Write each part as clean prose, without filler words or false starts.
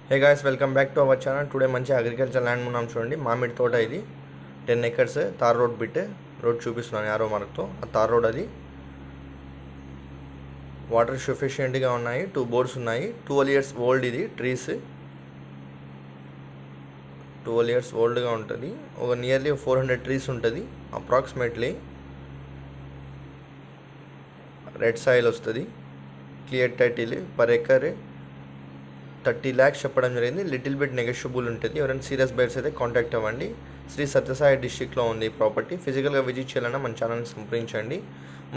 Hey guys, welcome back to our channel. Today మంచి agriculture land ఉన్నాం చూడండి. మామిడి తోట ఇది 10 acres tar road bit. Road చూపిస్తున్నాను యారో మార్క్తో. ఆ తార్ రోడ్ అది. వాటర్ సఫిషియెంట్గా ఉన్నాయి. 2 బోర్డ్స్ ఉన్నాయి. 12 years ఓల్డ్ ఇది ట్రీస్. 12 years ఓల్డ్గా ఉంటుంది. ఒక నియర్లీ 400 ట్రీస్ ఉంటుంది అప్రాక్సిమేట్లీ. రెడ్ సాయిల్ వస్తుంది. Clear title per acre 30 lakhs చెప్పడం జరిగింది. లిటిల్ బిట్ నెగోషియబుల్ ఉంటుంది. ఎవరైనా సీరియస్ బయర్స్ అయితే కాంటాక్ట్ అవ్వండి. శ్రీ సత్యసాయి డిస్ట్రిక్ట్లో ఉంది ప్రాపర్టీ. ఫిజికల్గా విజిట్ చేయాలన్నా మన ఛానల్ని సంప్రదించండి.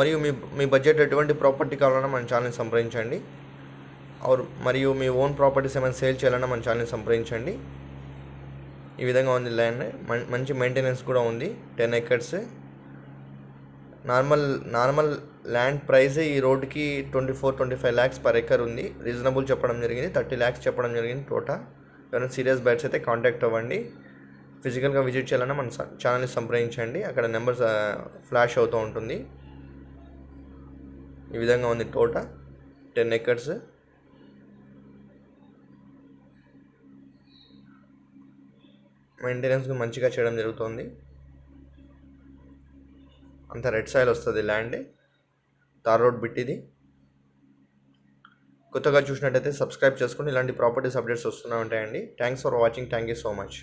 మరియు మీ బడ్జెట్ ఎటువంటి ప్రాపర్టీ కావాలన్నా మన ఛానల్ని సంప్రదించండి. మరియు మీ ఓన్ ప్రాపర్టీస్ ఏమైనా సేల్ చేయాలన్నా మన ఛానల్ని సంప్రదించండి. ఈ విధంగా ఉంది ల్యాండ్. మంచి మెయింటెనెన్స్ కూడా ఉంది. 10 acres. నార్మల్ ల్యాండ్ ప్రైస్ ఈ రోడ్కి 24-25 lakhs పర్ ఎకర్ ఉంది. రీజనబుల్ చెప్పడం జరిగింది. 30 lakhs చెప్పడం జరిగింది టోటల్. ఎవరైనా సీరియస్ బైట్స్ అయితే కాంటాక్ట్ అవ్వండి. ఫిజికల్గా విజిట్ చేయాలన్నా మన ఛానల్ని సంప్రదించండి. అక్కడ నెంబర్స్ ఫ్లాష్ అవుతూ ఉంటుంది. ఈ విధంగా ఉంది టోటల్ 10 acres. మెయింటెనెన్స్ మంచిగా చేయడం జరుగుతుంది. అంత రెడ్ సాయిల్ వస్తుంది ల్యాండ్. తార్ రోడ్ బిట్ ఇది. కొత్తగా చూసినట్టయితే సబ్స్క్రైబ్ చేసుకుని ఇలాంటి ప్రాపర్టీస్ అప్డేట్స్ వస్తూనే ఉంటాయండి. Thanks for watching. Thank you so much.